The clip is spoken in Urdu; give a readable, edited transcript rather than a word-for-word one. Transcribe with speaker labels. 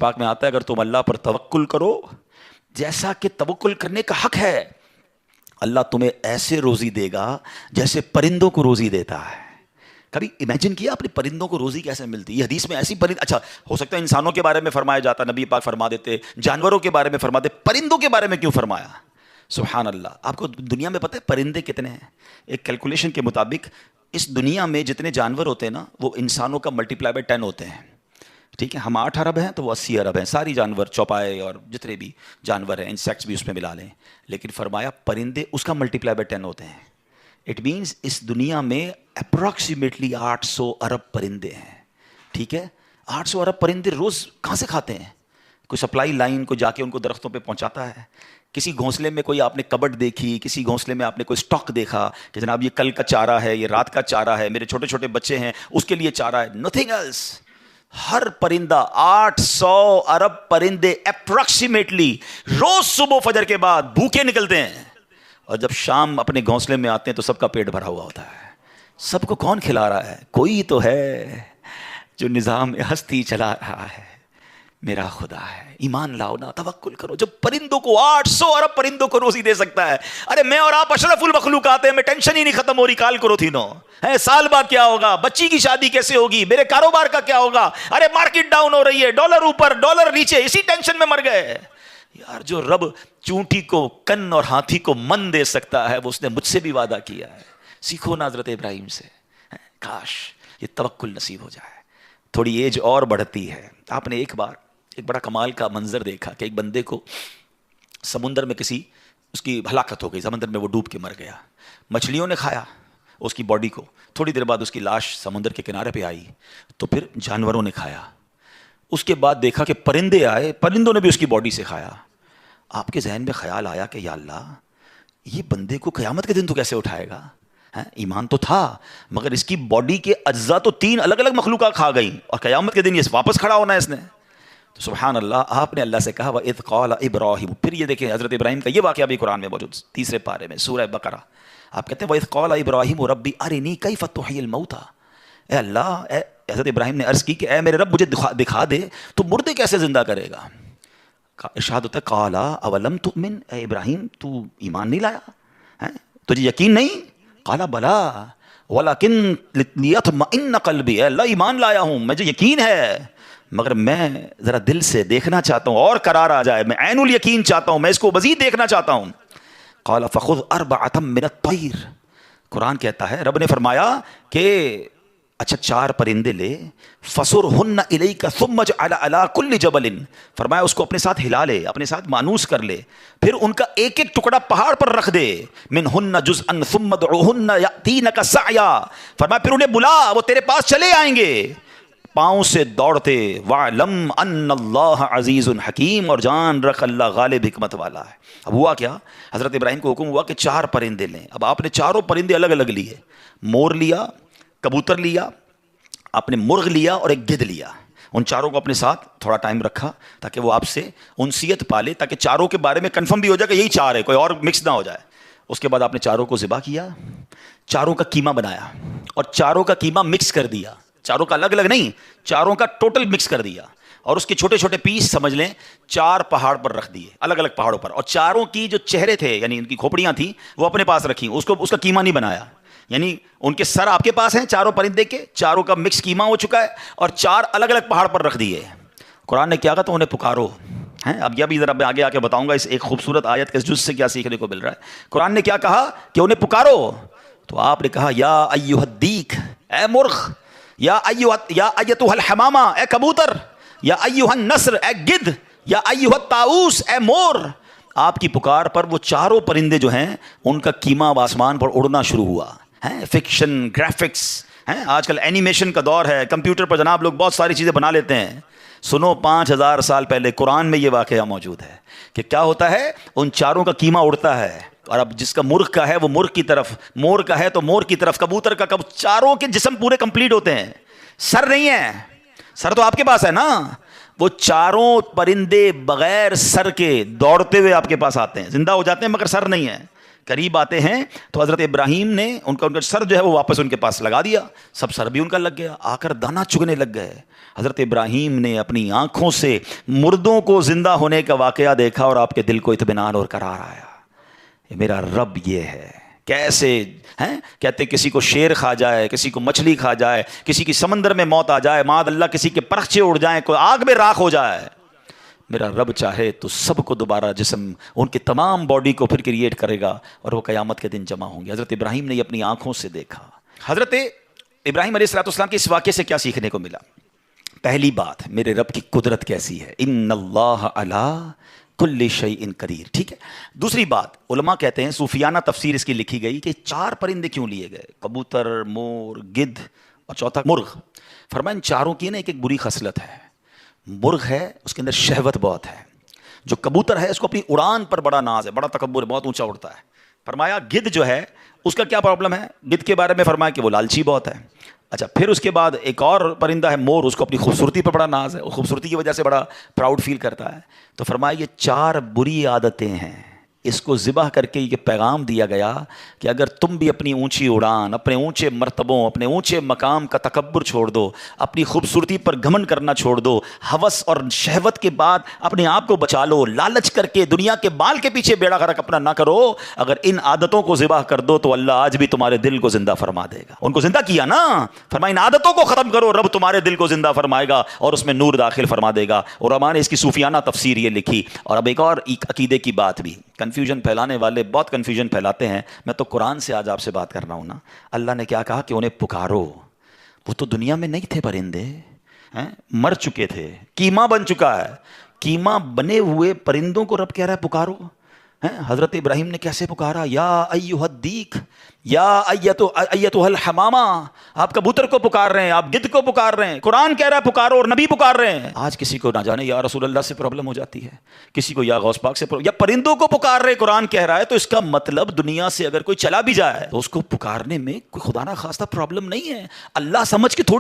Speaker 1: پاک میں آتا ہے اگر تم اللہ پر توکل کرو جیسا کہ توکل کرنے کا حق ہے، اللہ تمہیں ایسے روزی دے گا جیسے پرندوں کو روزی دیتا ہے۔ کبھی امیجن کیا آپ نے پرندوں کو روزی کیسے ملتی؟ یہ حدیث میں ایسی اچھا ہو سکتا ہے انسانوں کے بارے میں فرمایا جاتا، نبی پاک فرما دیتے، جانوروں کے بارے میں فرماتے، پرندوں کے بارے میں کیوں فرمایا؟ سبحان اللہ۔ آپ کو دنیا میں پتہ ہے پرندے کتنے ہیں؟ ایک کیلکولیشن کے مطابق اس دنیا میں جتنے جانور ہوتے ہیں نا وہ انسانوں کا ملٹیپلائی بائی 10 ہوتے ہیں، ٹھیک ہے؟ ہم 8 ارب ہیں تو وہ 80 ارب ہیں، ساری جانور، چوپائے اور جتنے بھی جانور ہیں، انسیکٹس بھی اس میں ملا لیں، لیکن فرمایا پرندے اس کا ملٹیپلائی بائی 10 ہوتے ہیں۔ اٹ مینس اس دنیا میں اپروکسیمیٹلی 800 ارب پرندے ہیں، ٹھیک ہے؟ 800 ارب پرندے روز کہاں سے کھاتے ہیں؟ کوئی سپلائی لائن کو جا کے ان کو درختوں پہ پہنچاتا ہے؟ کسی گھونسلے میں کوئی آپ نے کبٹ دیکھی، کسی گھونسلے میں آپ نے کوئی سٹاک دیکھا کہ جناب یہ کل کا چارہ ہے، یہ رات کا چارہ ہے، میرے چھوٹے چھوٹے بچے ہیں اس کے لیے چارہ ہے؟ Nothing else. ہر پرندہ 800 ارب پرندے اپروکسیمیٹلی روز صبح فجر کے بعد بھوکے نکلتے ہیں، اور جب شام اپنے گھونسلے میں آتے ہیں تو سب کا پیٹ بھرا ہوا ہوتا ہے۔ سب کو کون کھلا رہا ہے؟ کوئی تو ہے جو نظام ہستی چلا رہا ہے، میرا خدا ہے۔ ایمان لاؤ نا، توکل کرو۔ جب پرندوں کو 800 ارب پرندوں کو روزی دے سکتا ہے، ارے میں اور آپ اشرف المخلوقات ہیں، میں ٹینشن ہی نہیں ختم ہو رہی، کال کرو تھی نو ہے، سال بعد کیا ہوگا، بچی کی شادی کیسے ہوگی، میرے کاروبار کا کیا ہوگا، ارے مارکیٹ ڈاؤن ہو رہی ہے، ڈالر اوپر ڈالر نیچے، اسی ٹینشن میں مر گئے۔ یار جو رب چونٹی کو کن اور ہاتھی کو من دے سکتا ہے وہ اس نے مجھ سے بھی وعدہ کیا ہے۔ سیکھو نا حضرت ابراہیم سے، کاش یہ توکل نصیب ہو جائے۔ تھوڑی ایج اور بڑھتی ہے، آپ نے ایک بار ایک بڑا کمال کا منظر دیکھا کہ ایک بندے کو سمندر میں اس کی ہلاکت ہو گئی، سمندر میں وہ ڈوب کے مر گیا، مچھلیوں نے کھایا اس کی باڈی کو، تھوڑی دیر بعد اس کی لاش سمندر کے کنارے پہ آئی تو پھر جانوروں نے کھایا، اس کے بعد دیکھا کہ پرندے آئے، پرندوں نے بھی اس کی باڈی سے کھایا۔ آپ کے ذہن میں خیال آیا کہ یا اللہ یہ بندے کو قیامت کے دن تو کیسے اٹھائے گا؟ ایمان تو تھا مگر اس کی باڈی کے اجزاء تو 3 الگ الگ مخلوقات کھا گئیں، اور قیامت کے دن یہ واپس کھڑا ہونا ہے اس نے۔ تو سبحان اللہ، آپ نے اللہ سے کہا وَإِذْ قَالَ إِبْرَاهِيمُ، پھر یہ دیکھیں حضرت ابراہیم کا یہ واقعہ بھی قرآن میں موجود، 3 پارے میں سورہ بقرہ۔ آپ کہتے ہیں وَإِذْ قَالَ إِبْرَاهِيمُ رَبِّ أَرِنِي كَيْفَ تُحْيِي الْمَوْتَى، اے اللہ، حضرت ابراہیم نے عرض کی کہ اے میرے رب مجھے دکھا دے تو مردے کیسے زندہ کرے گا؟ ارشاد ہوتا ہے قَالَ أَوَلَمْ تُؤْمِنْ، اے ابراہیم تو ایمان نہیں لایا، تجھے یقین نہیں؟ قَالَ بَلَىٰ وَلَكِنْ لِيَطْمَئِنَّ قَلْبِي، اے اللہ ایمان لایا ہوں، مجھے یقین ہے مگر میں ذرا دل سے دیکھنا چاہتا ہوں اور قرار آ جائے، میں عین الیقین چاہتا ہوں، میں اس کو مزید دیکھنا چاہتا ہوں۔ قَالَ فَخُذْ أَرْبَعَةً مِّنَ الطَّيْرِ، قرآن کہتا ہے رب نے فرمایا کہ اچھا 4 پرندے لے، فَصُرْهُنَّ إِلَيْكَ ثُمَّ اجْعَلْ عَلَىٰ كُلِّ جَبَلٍ، فرمایا اس کو اپنے ساتھ ہلا لے، اپنے ساتھ مانوس کر لے، پھر ان کا ایک ایک ٹکڑا پہاڑ پر رکھ دے، مِنْهُنَّ جُزْءًا ثُمَّ ادْعُوهُنَّ يَأْتِينَكَ سَعْيًا، فرمایا پھر انہیں بلا، وہ تیرے پاس چلے آئیں گے پاؤں سے دوڑتے، وَاعْلَمْ أَنَّ اللَّهَ عَزِيزٌ حَكِيمٌ، اور جان رکھ اللہ غالب حکمت والا ہے۔ اب ہوا کیا، حضرت ابراہیم کو حکم ہوا کہ 4 پرندے لیں۔ اب آپ نے چاروں پرندے الگ الگ لیے، مور لیا، کبوتر لیا، آپ نے مرغ لیا اور ایک گدھ لیا، ان چاروں کو اپنے ساتھ تھوڑا ٹائم رکھا تاکہ وہ آپ سے انسیت پالے، تاکہ چاروں کے بارے میں کنفرم بھی ہو جائے کہ یہی 4 ہے، کوئی اور مکس نہ ہو جائے۔ اس کے بعد آپ نے چاروں کو ذبح کیا، چاروں کا قیمہ بنایا اور چاروں کا قیمہ مکس کر دیا، چاروں کا الگ الگ نہیں، چاروں کا ٹوٹل مکس کر دیا، اور اس کے چھوٹے چھوٹے پیس سمجھ لیں 4 پہاڑ پر رکھ دیے، الگ الگ پہاڑوں پر، اور چاروں کی جو چہرے تھے یعنی ان کی کھوپڑیاں تھیں وہ اپنے پاس رکھی، اس کا قیمہ نہیں بنایا، یعنی ان کے سر آپ کے پاس ہیں چاروں پرندے کے، چاروں کا مکس قیمہ ہو چکا ہے، اور 4 الگ الگ پہاڑ پر رکھ دیے۔ قرآن نے کیا کہا تو انہیں پکارو، اب یہ بھی ذرا میں آگے آ کے بتاؤں گا اس ایک خوبصورت آیت کے جز سے کیا سیکھنے کو مل رہا ہے۔ قرآن نے کیا کہا کہ انہیں پکارو، تو آپ نے کہا یا ایھا الدیک، اے مرغ، یا ایتھا الحمامہ، اے کبوتر، یا ایھا النسر، اے گدھ، یا ایھا الطاؤس، اے مور۔ آپ کی پکار پر وہ چاروں پرندے جو ہیں ان کا قیمہ اب آسمان پر اڑنا شروع ہوا ہے۔ فکشن، گرافکس، آج کل اینیمیشن کا دور ہے، کمپیوٹر پر جناب لوگ بہت ساری چیزیں بنا لیتے ہیں۔ سنو 5000 سال پہلے قرآن میں یہ واقعہ موجود ہے کہ کیا ہوتا ہے، ان چاروں کا قیمہ اڑتا ہے، اور اب جس کا مرغ کا ہے وہ مرغ کی طرف، مور کا ہے تو مور کی طرف، کبوتر کا چاروں کے جسم پورے کمپلیٹ ہوتے ہیں، سر نہیں ہے، سر تو آپ کے پاس ہے نا، وہ چاروں پرندے بغیر سر کے دوڑتے ہوئے آپ کے پاس آتے ہیں، زندہ ہو جاتے ہیں مگر سر نہیں ہے۔ قریب آتے ہیں تو حضرت ابراہیم نے ان کا سر جو ہے وہ واپس ان کے پاس لگا دیا، سب سر بھی ان کا لگ گیا، آ کر دانا چگنے لگ گئے۔ حضرت ابراہیم نے اپنی آنکھوں سے مردوں کو زندہ ہونے کا واقعہ دیکھا اور آپ کے دل کو اطمینان اور قرار آیا، یہ میرا رب یہ ہے۔ کیسے ہیں کہتے کسی کو شیر کھا جائے، کسی کو مچھلی کھا جائے، کسی کی سمندر میں موت آ جائے، معاذ اللہ کسی کے پرخچے اڑ جائیں، کوئی آگ میں راکھ ہو جائے، میرا رب چاہے تو سب کو دوبارہ جسم ان کی تمام باڈی کو پھر کریٹ کرے گا اور وہ قیامت کے دن جمع ہوں گے۔ حضرت ابراہیم نے یہ اپنی آنکھوں سے دیکھا۔ حضرت ابراہیم علیہ السلام کے اس واقعے سے کیا سیکھنے کو ملا؟ پہلی بات، میرے رب کی قدرت کیسی ہے، ان اللہ علی کل شیء قدیر، ٹھیک ہے۔ دوسری بات، علماء کہتے ہیں، صوفیانہ تفسیر اس کی لکھی گئی کہ 4 پرندے کیوں لیے گئے، کبوتر، مور، گدھ اور چوتھا مرغ۔ فرمایا ان چاروں کی نا ایک بری خصلت ہے۔ مرغ ہے اس کے اندر شہوت بہت ہے، جو کبوتر ہے اس کو اپنی اڑان پر بڑا ناز ہے، بڑا تکبر ہے، بہت اونچا اڑتا ہے۔ فرمایا گدھ جو ہے اس کا کیا پرابلم ہے، گدھ کے بارے میں فرمایا کہ وہ لالچی بہت ہے۔ اچھا، پھر اس کے بعد ایک اور پرندہ ہے مور، اس کو اپنی خوبصورتی پر بڑا ناز ہے، خوبصورتی کی وجہ سے بڑا پراؤڈ فیل کرتا ہے۔ تو فرمایا یہ 4 بری عادتیں ہیں، اس کو ذبح کر کے یہ پیغام دیا گیا کہ اگر تم بھی اپنی اونچی اڑان، اپنے اونچے مرتبوں، اپنے اونچے مقام کا تکبر چھوڑ دو، اپنی خوبصورتی پر گھمنڈ کرنا چھوڑ دو، ہوس اور شہوت کے بعد اپنے آپ کو بچا لو، لالچ کر کے دنیا کے بال کے پیچھے بیڑا غرق اپنا نہ کرو، اگر ان عادتوں کو ذبح کر دو تو اللہ آج بھی تمہارے دل کو زندہ فرما دے گا۔ ان کو زندہ کیا نا، فرمایا ان عادتوں کو ختم کرو، رب تمہارے دل کو زندہ فرمائے گا اور اس میں نور داخل فرما دے گا۔ اور علماء نے اس کی صوفیانہ تفسیر یہ لکھی۔ اور اب ایک اور عقیدے کی بات بھی، کنفیوژن پھیلانے والے بہت کنفیوژن پھیلاتے ہیں، میں تو قرآن سے آج آپ سے بات کر رہا ہوں نا۔ اللہ نے کیا کہا کہ انہیں پکارو، وہ تو دنیا میں نہیں تھے پرندے، مر چکے تھے، کیما بن چکا ہے، کیما بنے ہوئے پرندوں کو رب کہہ رہا ہے پکارو۔ حضرت ابراہیم نے کیسے پکارا، یا ایھا الدیک، یا ایتھا الحمامہ، آپ کبوتر کو پکار رہے ہیں، آپ گدھ کو پکار رہے ہیں، قرآن کہہ رہا ہے پکارو اور نبی پکار رہے ہیں۔ آج کسی کو نہ جانے یا رسول اللہ سے پرابلم ہو جاتی ہے، کسی کو یا غوث پاک سے یا پرندوں کو پکار رہے، قرآن کہہ رہا ہے، تو اس کا مطلب دنیا سے اگر کوئی چلا بھی جائے تو اس کو پکارنے میں کوئی خدا نہ خواستہ پرابلم نہیں ہے۔ اللہ سمجھ کے تھوڑی